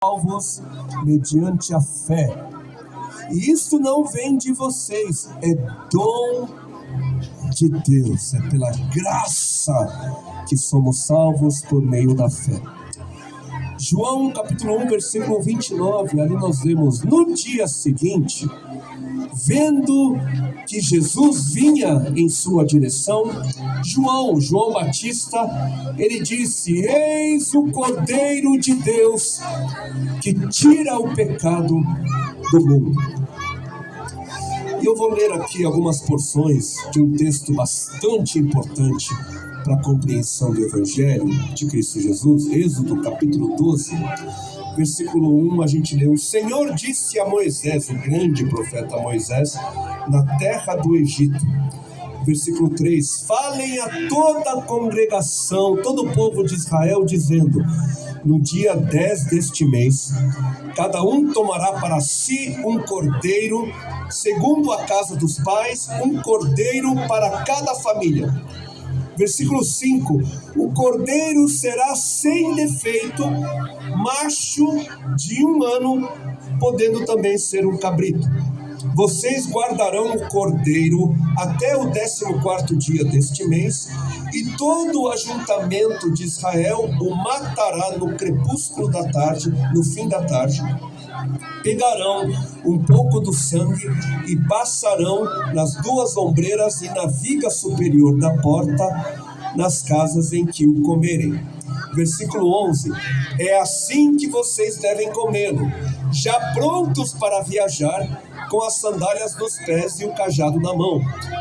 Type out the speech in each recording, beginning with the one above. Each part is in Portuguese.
salvos mediante a fé. E isso não vem de vocês, é dom de Deus, é pela graça que somos salvos por meio da fé. João capítulo 1, versículo 29, ali nós vemos: no dia seguinte, vendo que Jesus vinha em sua direção, João Batista, ele disse: eis o Cordeiro de Deus que tira o pecado do mundo. E eu vou ler aqui algumas porções de um texto bastante importante para a compreensão do Evangelho de Cristo Jesus. Êxodo capítulo 12, versículo 1, a gente lê: o Senhor disse a Moisés, o grande profeta Moisés, na terra do Egito. Versículo 3, falem a toda a congregação, todo o povo de Israel, dizendo: no dia 10 deste mês, cada um tomará para si um cordeiro, segundo a casa dos pais, um cordeiro para cada família. Versículo 5, o cordeiro será sem defeito, macho de 1 ano, podendo também ser um cabrito. Vocês guardarão o cordeiro até o 14º dia deste mês, e todo o ajuntamento de Israel o matará no crepúsculo da tarde, no fim da tarde. Pegarão um pouco do sangue e passarão nas 2 ombreiras e na viga superior da porta, nas casas em que o comerem. Versículo 11, é assim que vocês devem comê-lo, já prontos para viajar, com as sandálias nos pés e o cajado na mão.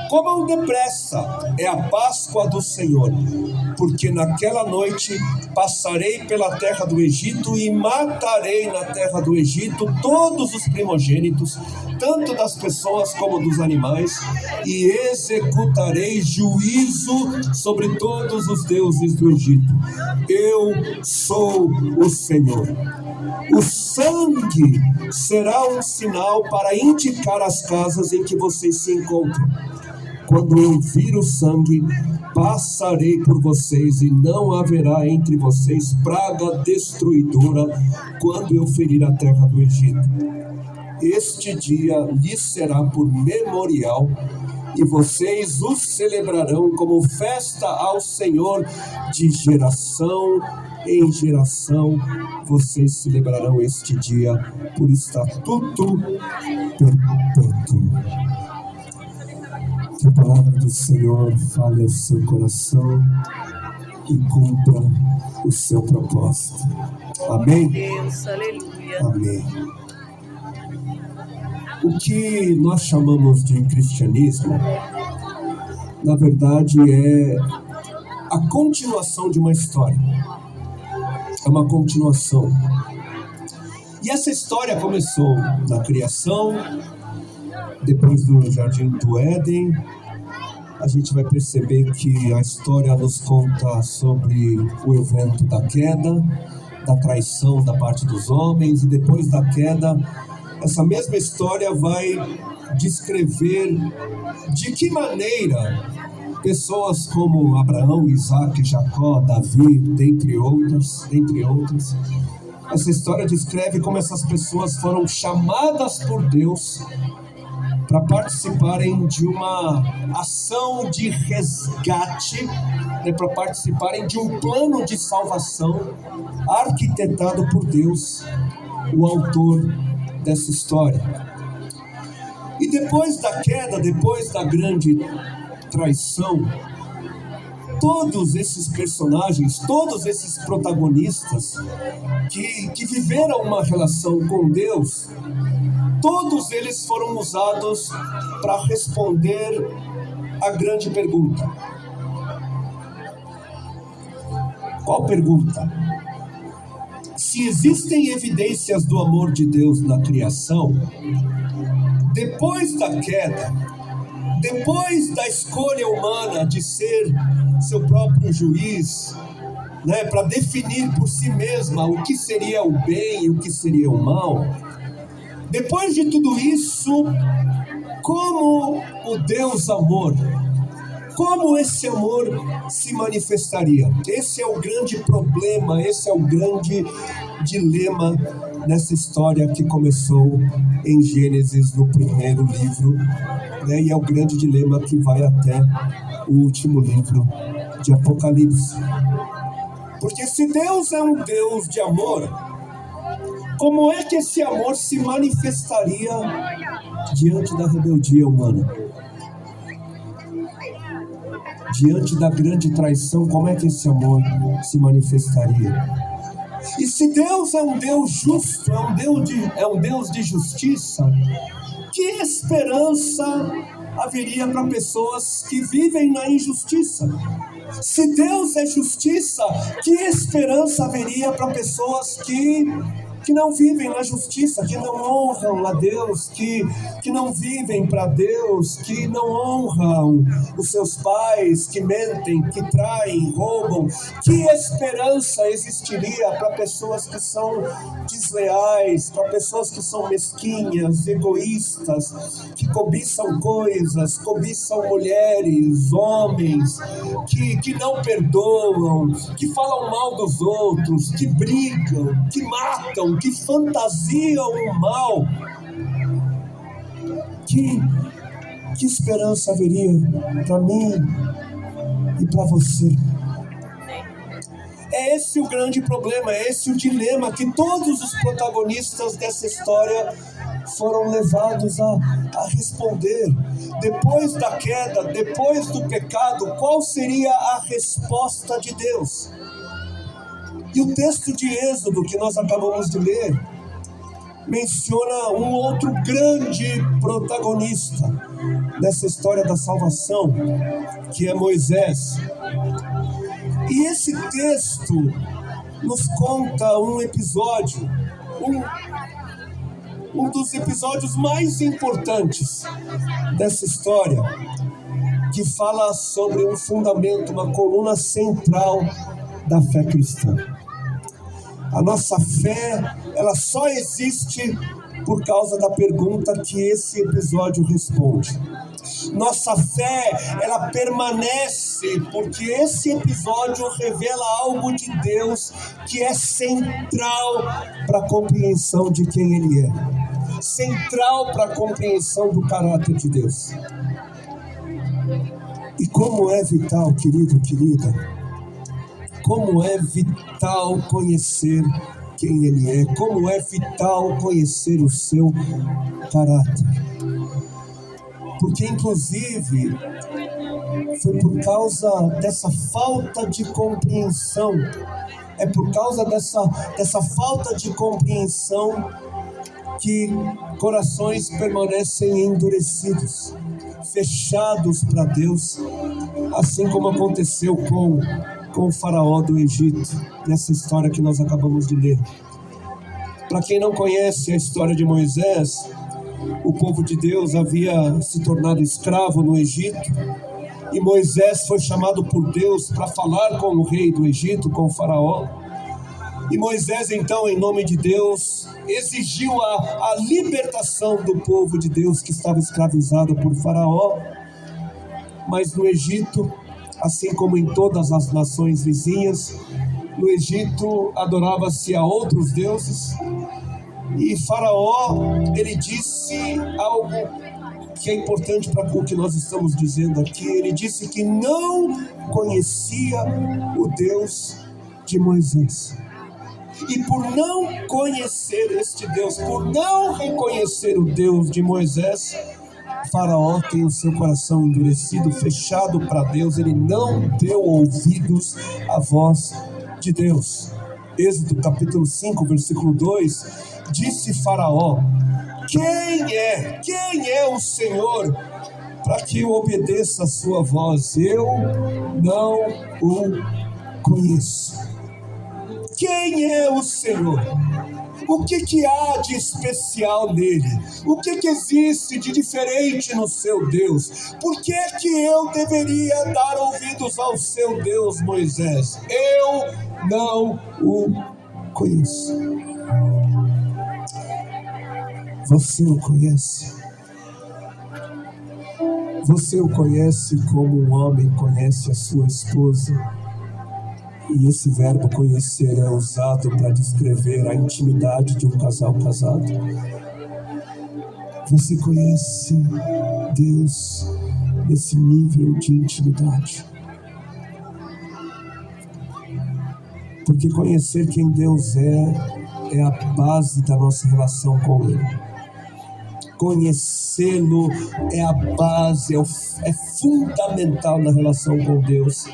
Comam depressa, é a Páscoa do Senhor, porque naquela noite passarei pela terra do Egito e matarei na terra do Egito todos os primogênitos, tanto das pessoas como dos animais, e executarei juízo sobre todos os deuses do Egito. Eu sou o Senhor. O sangue será um sinal para indicar as casas em que vocês se encontram. Quando eu vir o sangue, passarei por vocês e não haverá entre vocês praga destruidora quando eu ferir a terra do Egito. Este dia lhes será por memorial e vocês o celebrarão como festa ao Senhor de geração em geração. Vocês celebrarão este dia por estatuto perpétuo. Que a palavra do Senhor fale ao seu coração e cumpra o seu propósito. Amém? Deus, aleluia. Amém. O que nós chamamos de cristianismo, na verdade, é a continuação de uma história. É uma continuação. E essa história começou na criação, depois do Jardim do Éden. A gente vai perceber que a história nos conta sobre o evento da queda, da traição da parte dos homens, e depois da queda, essa mesma história vai descrever de que maneira pessoas como Abraão, Isaac, Jacó, Davi, dentre outras, essa história descreve como essas pessoas foram chamadas por Deus para participarem de uma ação de resgate, para participarem de um plano de salvação arquitetado por Deus, o autor dessa história. E depois da queda, depois da grande traição, todos esses personagens, todos esses protagonistas que viveram uma relação com Deus, todos eles foram usados para responder a grande pergunta. Qual pergunta? Se existem evidências do amor de Deus na criação, depois da queda, depois da escolha humana de ser seu próprio juiz, para definir por si mesma o que seria o bem e o que seria o mal, depois de tudo isso, como o Deus amor, como esse amor se manifestaria? Esse é o grande problema, esse é o grande dilema nessa história que começou em Gênesis, no primeiro livro, né? E é o grande dilema que vai até o último livro de Apocalipse. Porque se Deus é um Deus de amor, como é que esse amor se manifestaria diante da rebeldia humana? Diante da grande traição, como é que esse amor se manifestaria? E se Deus é um Deus justo, é um Deus de justiça, que esperança haveria para pessoas que vivem na injustiça? Se Deus é justiça, que esperança haveria para pessoas que não vivem na justiça, que não honram a Deus, que não vivem para Deus, que não honram os seus pais, que mentem, que traem, roubam? Que esperança existiria para pessoas que são desleais, para pessoas que são mesquinhas, egoístas, que cobiçam coisas, cobiçam mulheres, homens, que não perdoam, que falam mal dos outros, que brigam, que matam, que fantasiam o mal? Que esperança haveria para mim e para você? É esse o grande problema, é esse o dilema que todos os protagonistas dessa história foram levados a responder. Depois da queda, depois do pecado, qual seria a resposta de Deus? E o texto de Êxodo que nós acabamos de ler menciona um outro grande protagonista dessa história da salvação, que é Moisés. E esse texto nos conta um episódio, um dos episódios mais importantes dessa história, que fala sobre um fundamento, uma coluna central da fé cristã. A nossa fé, ela só existe por causa da pergunta que esse episódio responde. Nossa fé, ela permanece porque esse episódio revela algo de Deus que é central para a compreensão de quem Ele é, central para a compreensão do caráter de Deus. E como é vital, querido, querida, como é vital conhecer quem Ele é, como é vital conhecer o seu caráter. Porque, inclusive, foi por causa dessa falta de compreensão, é por causa dessa falta de compreensão que corações permanecem endurecidos, fechados para Deus, assim como aconteceu com o faraó do Egito, nessa história que nós acabamos de ler. Para quem não conhece a história de Moisés, o povo de Deus havia se tornado escravo no Egito, e Moisés foi chamado por Deus para falar com o rei do Egito, com o faraó. E Moisés, então, em nome de Deus, exigiu a libertação do povo de Deus que estava escravizado por faraó. Mas no Egito, assim como em todas as nações vizinhas, no Egito adorava-se a outros deuses. E Faraó, ele disse algo que é importante para o que nós estamos dizendo aqui. Ele disse que não conhecia o Deus de Moisés. E por não conhecer este Deus, por não reconhecer o Deus de Moisés, Faraó tem o seu coração endurecido, fechado para Deus. Ele não deu ouvidos à voz de Deus. Êxodo capítulo 5, versículo 2, disse Faraó: Quem é o Senhor para que eu obedeça a sua voz? Eu não o conheço. Quem é o Senhor? O que há de especial nele? O que existe de diferente no seu Deus? Por que eu deveria dar ouvidos ao seu Deus, Moisés? Eu não o conheço. Você o conhece? Você o conhece como um homem conhece a sua esposa? E esse verbo conhecer é usado para descrever a intimidade de um casal casado. Você conhece Deus nesse nível de intimidade? Porque conhecer quem Deus é a base da nossa relação com Ele. Conhecê-lo é a base, é fundamental na relação com Deus,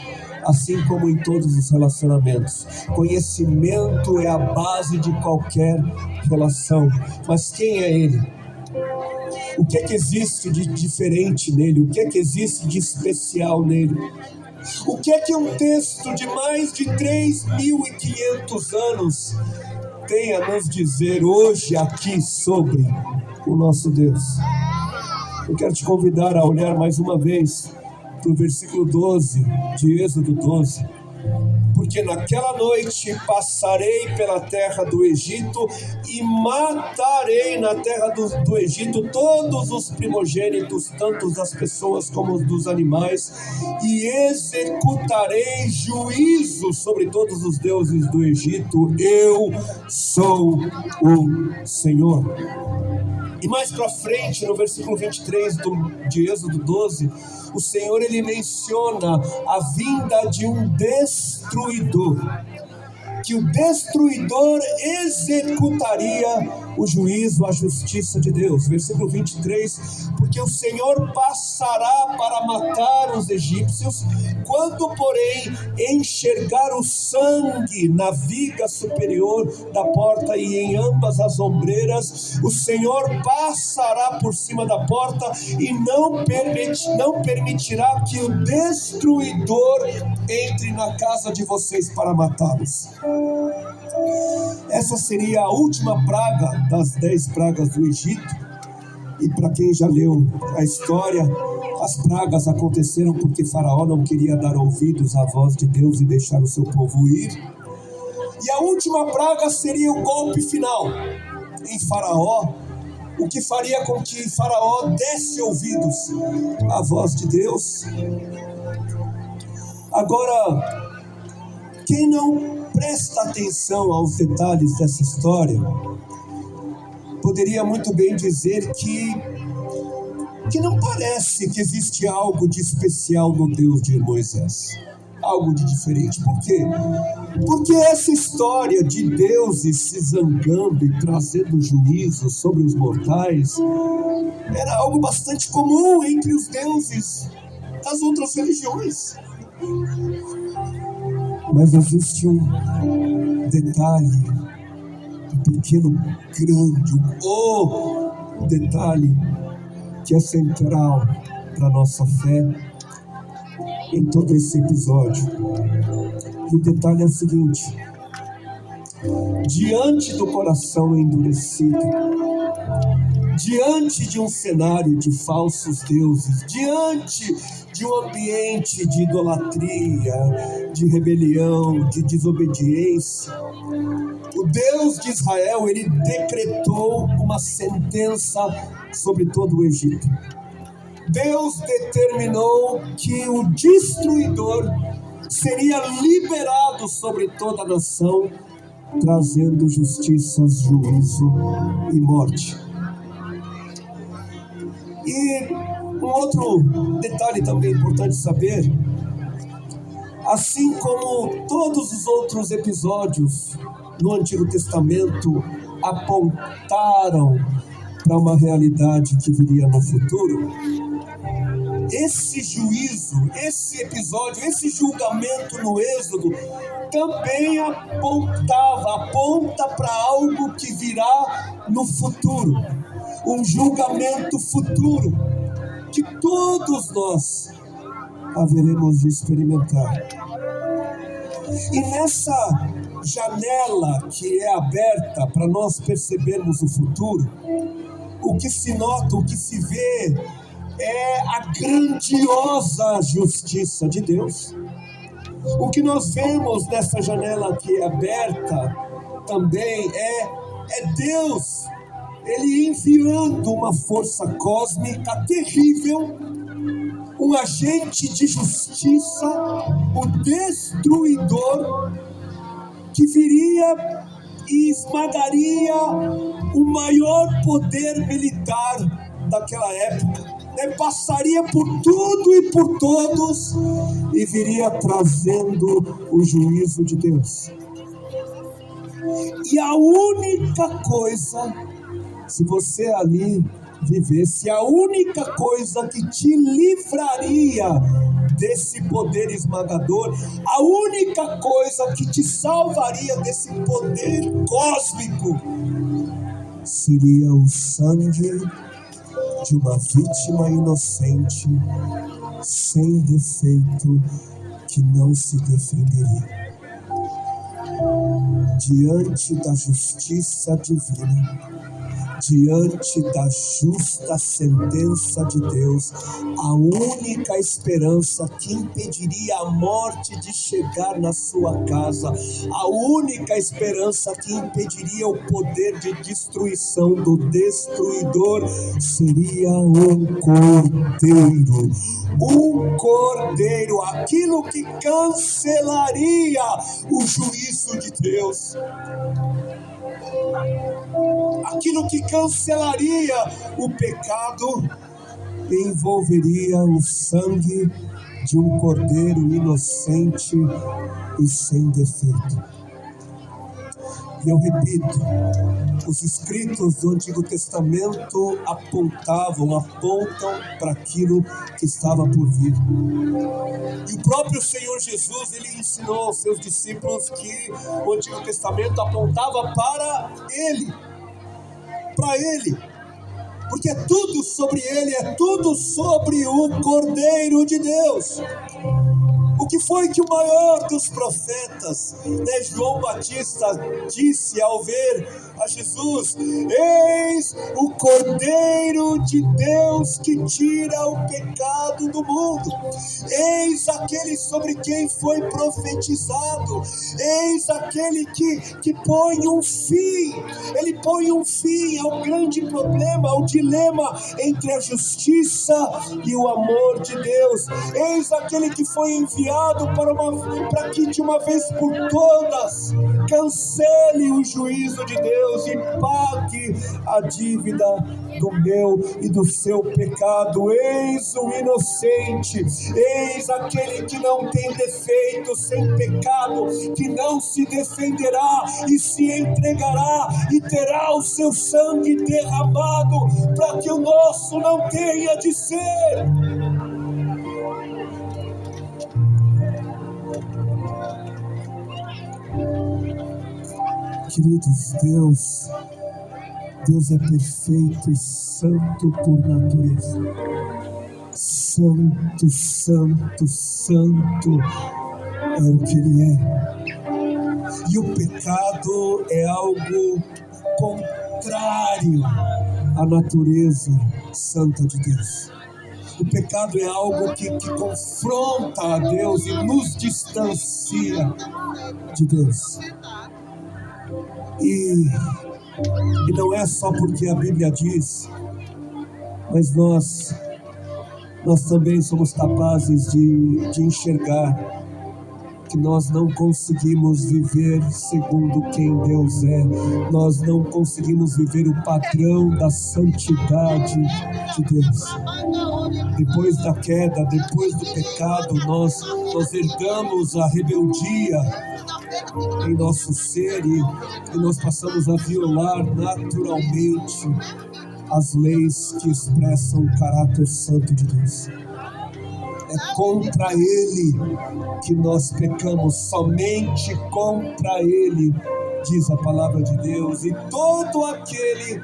assim como em todos os relacionamentos. Conhecimento é a base de qualquer relação. Mas quem é Ele? O que é que existe de diferente nele? O que é que existe de especial nele? O que é que um texto de mais de 3.500 anos tem a nos dizer hoje aqui sobre o nosso Deus? Eu quero te convidar a olhar mais uma vez para o versículo 12 de Êxodo 12. Porque naquela noite passarei pela terra do Egito e matarei na terra do Egito todos os primogênitos, tanto das pessoas como dos animais, e executarei juízo sobre todos os deuses do Egito. Eu sou o Senhor. E mais para frente, no versículo 23 de Êxodo 12, o Senhor ele menciona a vinda de um destruidor, que o destruidor executaria o juízo, a justiça de Deus. Versículo 23, porque o Senhor passará para matar os egípcios, quando, porém, enxergar o sangue na viga superior da porta e em ambas as ombreiras, o Senhor passará por cima da porta e não permitirá que o destruidor entre na casa de vocês para matá-los. Essa seria a última praga das 10 pragas do Egito. E para quem já leu a história, as pragas aconteceram porque Faraó não queria dar ouvidos à voz de Deus e deixar o seu povo ir. E a última praga seria o golpe final em Faraó, o que faria com que Faraó desse ouvidos à voz de Deus. Agora, quem não presta atenção aos detalhes dessa história poderia muito bem dizer que não parece que existe algo de especial no Deus de Moisés, algo de diferente. Por quê? Porque essa história de deuses se zangando e trazendo juízo sobre os mortais era algo bastante comum entre os deuses das outras religiões. Mas existe um detalhe, um pequeno, grande, um detalhe que é central para a nossa fé em todo esse episódio. E o detalhe é o seguinte: diante do coração endurecido, diante de um cenário de falsos deuses, diante de um ambiente de idolatria, de rebelião, de desobediência, o Deus de Israel, ele decretou uma sentença sobre todo o Egito. Deus determinou que o destruidor seria liberado sobre toda a nação, trazendo justiça, juízo e morte. E um outro detalhe também importante saber: assim como todos os outros episódios no Antigo Testamento apontaram para uma realidade que viria no futuro, esse juízo, esse episódio, esse julgamento no Êxodo também aponta para algo que virá no futuro, um julgamento futuro que todos nós haveremos de experimentar. E nessa janela que é aberta para nós percebermos o futuro, o que se nota, o que se vê é a grandiosa justiça de Deus. O que nós vemos nessa janela que é aberta também é Deus, Ele enviando uma força cósmica terrível, um agente de justiça, o destruidor, que viria e esmagaria o maior poder militar daquela época, né? Passaria por tudo e por todos e viria trazendo o juízo de Deus. E a única coisa, se você ali vivesse, a única coisa que te livraria desse poder esmagador, a única coisa que te salvaria desse poder cósmico, seria o sangue de uma vítima inocente, sem defeito, que não se defenderia. Diante da justiça divina, diante da justa sentença de Deus, a única esperança que impediria a morte de chegar na sua casa, a única esperança que impediria o poder de destruição do destruidor, seria um cordeiro. Um cordeiro, aquilo que cancelaria o juízo de Deus, aquilo que cancelaria o pecado, envolveria o sangue de um cordeiro inocente e sem defeito. E eu repito, os escritos do Antigo Testamento apontam para aquilo que estava por vir. E o próprio Senhor Jesus, ele ensinou aos seus discípulos que o Antigo Testamento apontava para Ele, porque é tudo sobre Ele, é tudo sobre o Cordeiro de Deus. O que foi que o maior dos profetas, João Batista, disse ao ver a Jesus? Eis o Cordeiro de Deus que tira o pecado do mundo. Eis aquele sobre quem foi profetizado. Eis aquele que põe um fim. Ele põe um fim ao grande problema, ao dilema entre a justiça e o amor de Deus. Eis aquele que foi enviado para que de uma vez por todas cancele o juízo de Deus e pague a dívida do meu e do seu pecado. Eis o inocente, eis aquele que não tem defeito, sem pecado, que não se defenderá e se entregará e terá o seu sangue derramado para que o nosso não tenha de ser. Queridos, Deus é perfeito e santo por natureza. Santo, santo, santo é o que Ele é. E o pecado é algo contrário à natureza santa de Deus. O pecado é algo que confronta a Deus e nos distancia de Deus. E não é só porque a Bíblia diz, mas nós também somos capazes de enxergar que nós não conseguimos viver segundo quem Deus é. Nós não conseguimos viver o padrão da santidade de Deus. Depois da queda, depois do pecado, nós herdamos a rebeldia em nosso ser e nós passamos a violar naturalmente as leis que expressam o caráter santo de Deus. É contra Ele que nós pecamos, somente contra Ele, diz a palavra de Deus. E todo aquele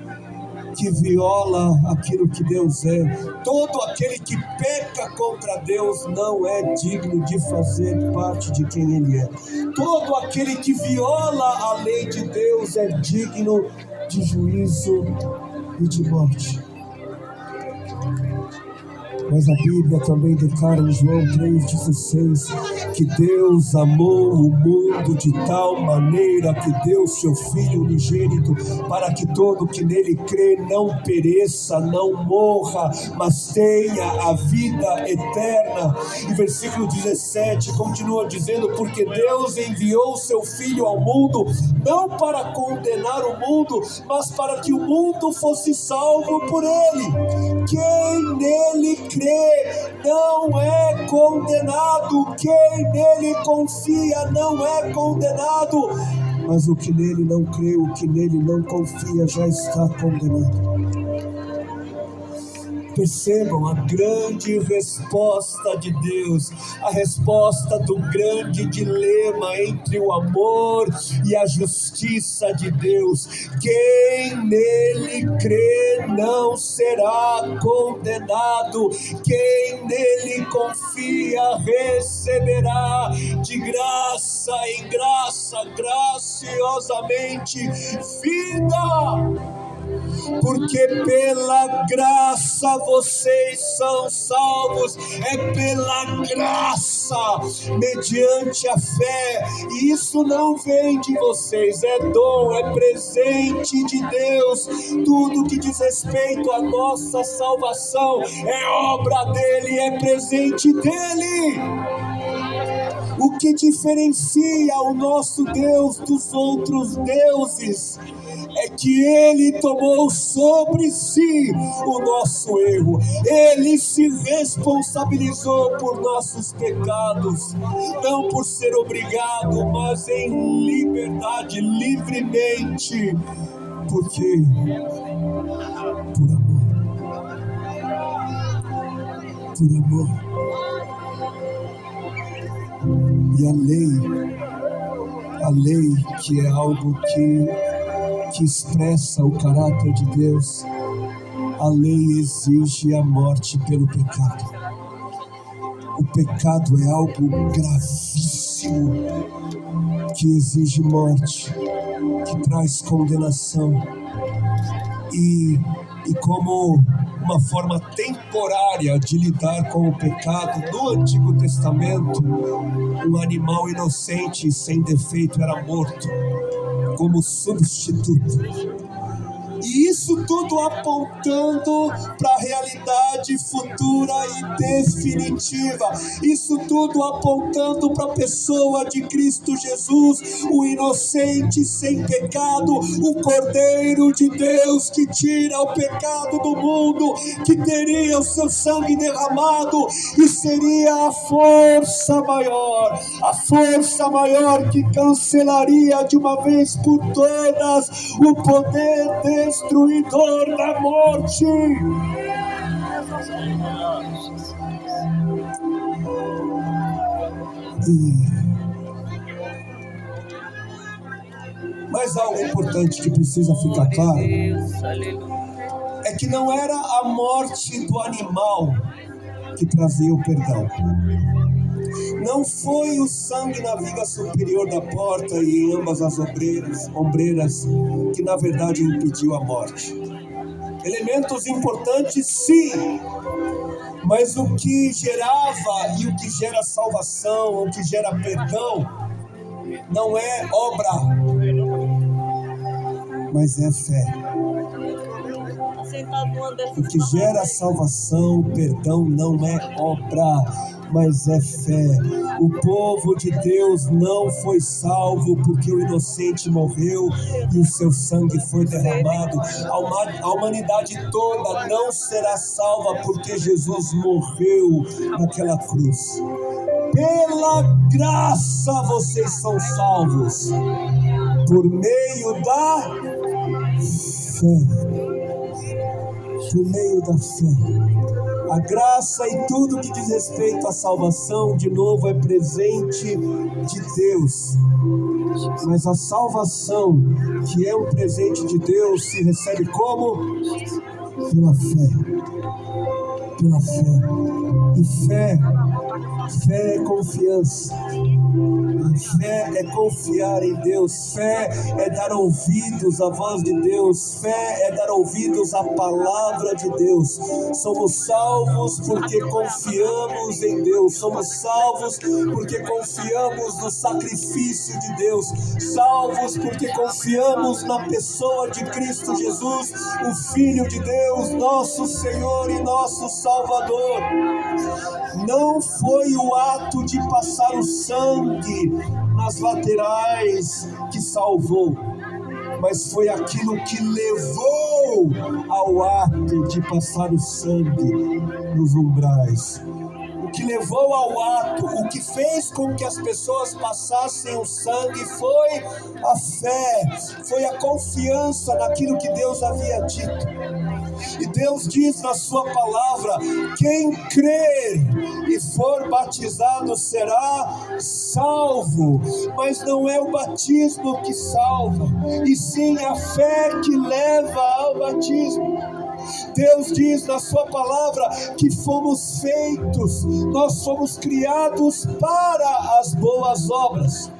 que viola aquilo que Deus é, todo aquele que peca contra Deus não é digno de fazer parte de quem Ele é. Todo aquele que viola a lei de Deus é digno de juízo e de morte. Mas a Bíblia também declara em João 3,16 que Deus amou o mundo de tal maneira que deu seu Filho unigênito para que todo que nele crê não pereça, não morra, mas tenha a vida eterna. E versículo 17 continua dizendo: porque Deus enviou seu Filho ao mundo não para condenar o mundo, mas para que o mundo fosse salvo por ele. Quem nele crê não é condenado, quem nele confia não é condenado, mas o que nele não crê, o que nele não confia já está condenado. Percebam a grande resposta de Deus, a resposta do grande dilema entre o amor e a justiça de Deus. Quem nele crê não será condenado, quem nele confia receberá de graça em graça, graciosamente, vida. Porque pela graça vocês são salvos, é pela graça, mediante a fé, e isso não vem de vocês, é dom, é presente de Deus. Tudo que diz respeito à nossa salvação é obra dele, é presente dele. O que diferencia o nosso Deus dos outros deuses é que ele tomou sobre si o nosso erro, ele se responsabilizou por nossos pecados, não por ser obrigado, mas em liberdade, livremente, porque por amor. E a lei que é algo que expressa o caráter de Deus, a lei exige a morte pelo pecado. O pecado é algo gravíssimo, que exige morte, que traz condenação. E como uma forma temporária de lidar com o pecado, no Antigo Testamento, um animal inocente e sem defeito era morto como substituto. E isso tudo apontando para a realidade futura e definitiva. Isso tudo apontando para a pessoa de Cristo Jesus, o inocente sem pecado, o Cordeiro de Deus que tira o pecado do mundo, que teria o seu sangue derramado e seria a força maior que cancelaria de uma vez por todas o poder destruidor da morte. Mas algo importante que precisa ficar claro é que não era a morte do animal que trazia o perdão. Não foi o sangue na viga superior da porta e em ambas as ombreiras que na verdade impediu a morte. Elementos importantes, sim, mas o que gerava e o que gera salvação, o que gera perdão, não é obra, mas é fé. O que gera salvação, perdão, não é obra, mas é fé. O povo de Deus não foi salvo porque o inocente morreu e o seu sangue foi derramado. A humanidade toda não será salva porque Jesus morreu naquela cruz. Pela graça vocês são salvos, por meio da fé. Por meio da fé. A graça e tudo que diz respeito à salvação, de novo, é presente de Deus. Mas a salvação, que é um presente de Deus, se recebe como? Pela fé. Pela fé. E fé Fé é confiança. Fé é confiar em Deus. Fé é dar ouvidos à voz de Deus. Fé é dar ouvidos à palavra de Deus. Somos salvos porque confiamos em Deus. Somos salvos porque confiamos no sacrifício de Deus. Salvos porque confiamos na pessoa de Cristo Jesus, o Filho de Deus, nosso Senhor e nosso Salvador. Não foi o ato de passar o sangue nas laterais que salvou, mas foi aquilo que levou ao ato de passar o sangue nos umbrais. O que levou ao ato, o que fez com que as pessoas passassem o sangue foi a fé, foi a confiança naquilo que Deus havia dito. E Deus diz na sua palavra: quem crer e for batizado será salvo. Mas não é o batismo que salva, e sim a fé que leva ao batismo. Deus diz na sua palavra que fomos feitos, nós fomos criados para as boas obras.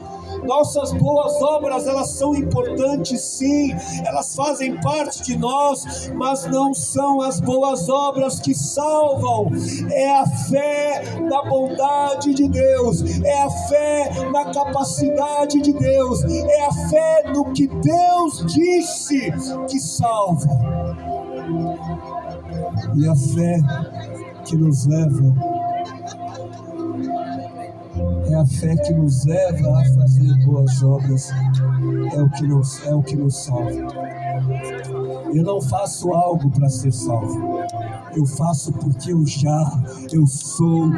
Nossas boas obras, elas são importantes sim, elas fazem parte de nós, mas não são as boas obras que salvam. É a fé na bondade de Deus, é a fé na capacidade de Deus, é a fé no que Deus disse que salva. E a fé que nos leva, é a fé que nos leva a fazer boas obras, é o que nos salva. Eu não faço algo para ser salvo. Eu faço porque eu sou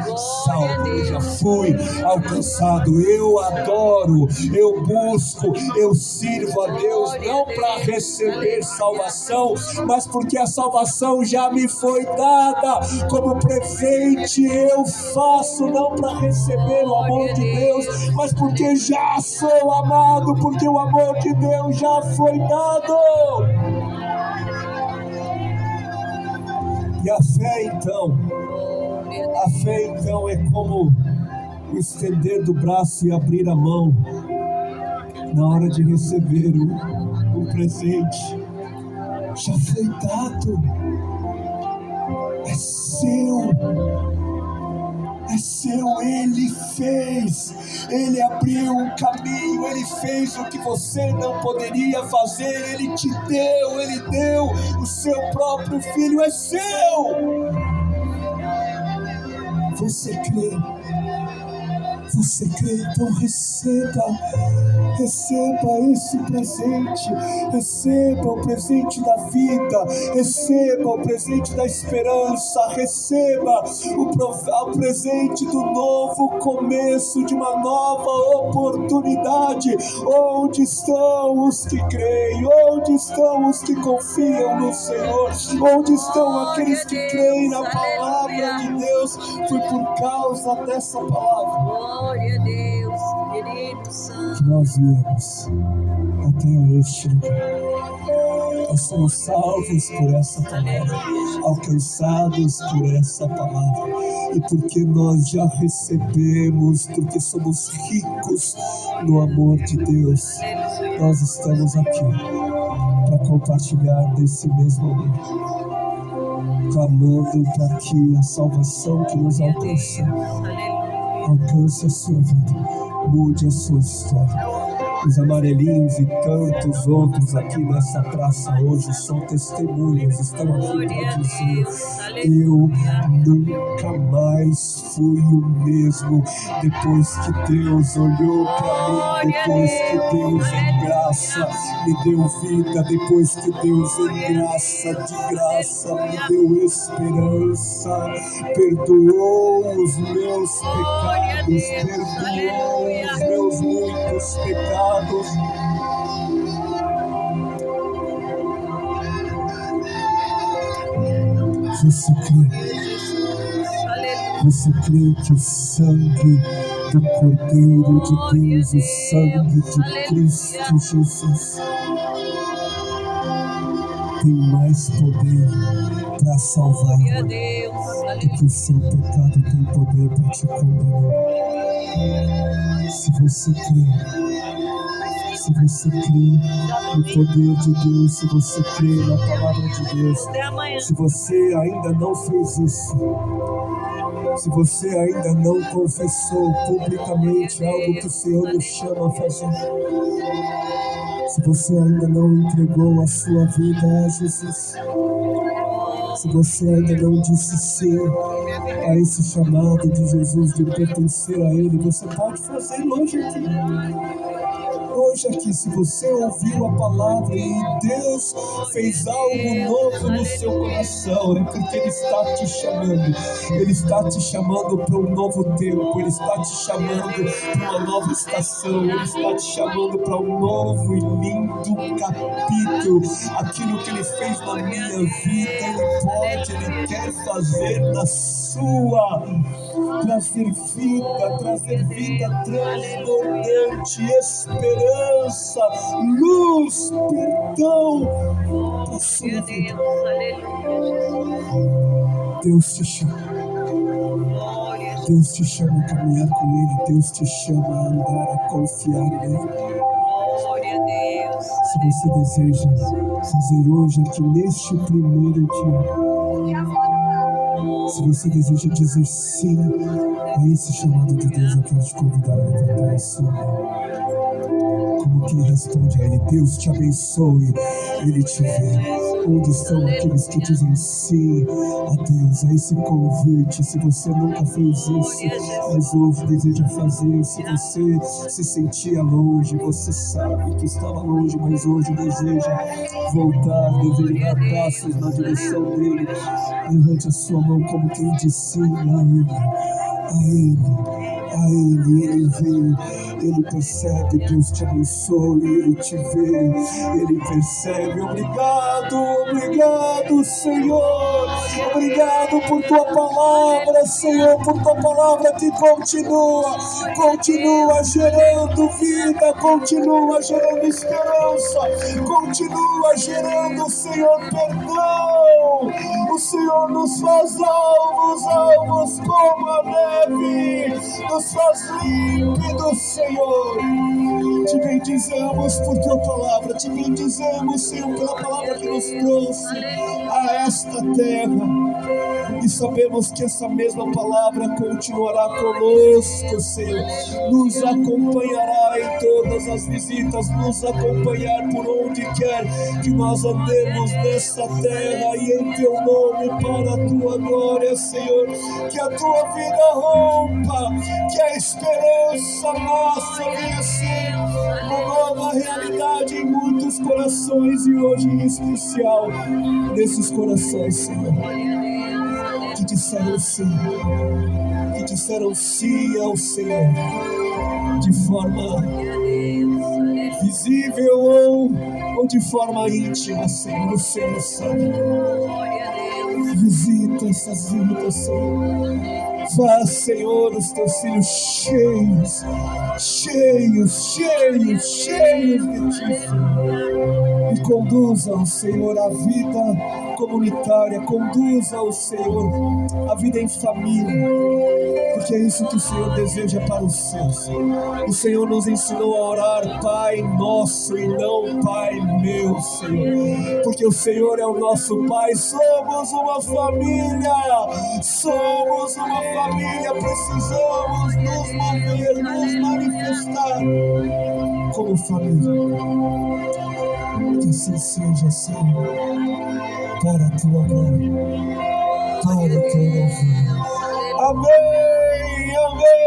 salvo, eu já fui alcançado, eu adoro, eu busco, eu sirvo a Deus, não para receber salvação, mas porque a salvação já me foi dada como presente. Eu faço não para receber o amor de Deus, mas porque já sou amado, porque o amor de Deus já foi dado. E a fé então é como o estender do braço e abrir a mão na hora de receber o presente. Já foi dado, é seu, Ele fez, Ele abriu um caminho, Ele fez o que você não poderia fazer, Ele deu o seu próprio Filho, é seu. Você crê, então receba esse presente, receba o presente da vida, receba o presente da esperança, receba o presente do novo começo, de uma nova oportunidade. Onde estão os que creem? Onde estão os que confiam no Senhor? Onde estão aqueles que creem na palavra de Deus? Foi por causa dessa palavra Glória a Deus, querido Santo, que nós viemos até este lugar. Nós somos salvos por essa palavra, alcançados por essa palavra, e porque nós já recebemos, porque somos ricos no amor de Deus, nós estamos aqui para compartilhar desse mesmo amor, clamando para que a salvação que nos alcança alcance a sua vida, mude a sua história. Os amarelinhos e tantos outros aqui nessa praça hoje são testemunhas, estão aqui para dizer: eu nunca mais fui o mesmo depois que Deus olhou para mim, depois que Deus em graça me deu vida, depois que Deus em graça, de graça me deu esperança, perdoou os meus pecados, perdoou os meus muitos pecados. Você crê que o sangue do Cordeiro de Deus, o sangue de Cristo Jesus, tem mais poder para salvar Glória a Deus. do que o seu pecado tem poder para te condenar. Se você crê no poder de Deus, se você crê na palavra de Deus, Até amanhã. se você ainda não fez isso, se você ainda não confessou publicamente algo que o Senhor lhe chama a fazer, se você ainda não entregou a sua vida a Jesus, se você ainda não disse sim a esse chamado de Jesus de pertencer a Ele, você pode fazer hoje aqui. Hoje aqui, se você ouviu a palavra e Deus fez algo novo no seu coração, é porque Ele está te chamando. Ele está te chamando para um novo tempo, Ele está te chamando para uma nova estação, Ele está te chamando para um novo e lindo capítulo. Aquilo que Ele fez na minha vida, Ele quer fazer na sua. Trazer vida transbordante, esperança, luz, perdão para a sua vida. Deus te chama. Deus te chama a caminhar com Ele. Deus te chama a andar, a confiar nele. Se você deseja fazer hoje aqui neste primeiro dia, se você deseja dizer sim a esse chamado de Deus, eu quero te convidar a levantar a sua mão. Como quem responde a Ele: Deus te abençoe, Ele te vê. Onde estão aqueles que dizem sim a Deus, a esse convite? Se você nunca fez isso, mas hoje deseja fazer, se você se sentia longe, você sabe que estava longe, mas hoje deseja voltar, deseja dar passos na direção dele, levante a sua mão como quem diz sim a Ele. Ele vê, Ele percebe. Deus te abençoe, Ele te vê, Ele percebe. Obrigado, Senhor. Obrigado por tua palavra, Senhor, por tua palavra que continua gerando vida, continua gerando esperança, continua gerando, Senhor, perdão. O Senhor nos faz alvos como a neve, nos faz límpidos, Senhor. Te bendizemos por tua palavra, te bendizemos, Senhor, pela palavra que nos trouxe a esta terra. E sabemos que essa mesma palavra continuará conosco, Senhor. Nos acompanhará em todas as visitas, nos acompanhar por onde quer que nós andemos nessa terra, e em teu nome, para a tua glória, Senhor. Que a tua vida rompa, que a esperança nossa venha ser uma nova realidade em muitos corações, e hoje em especial nesses corações, Senhor, que disseram sim ao Senhor, de forma visível ou de forma íntima, Senhor. O Senhor sabe. Visita essas vidas, Senhor. Faz, Senhor, os teus filhos cheios de ti, Senhor. E conduza, Senhor, a vida comunitária, conduza o Senhor a vida em família, porque é isso que o Senhor deseja para os seus. O Senhor nos ensinou a orar Pai Nosso e não Pai Meu, Senhor, porque o Senhor é o nosso Pai. Somos uma família, precisamos nos mover, nos manifestar como família. Que assim seja, Senhor, para a tua glória, para o teu louvor. Amém, amém.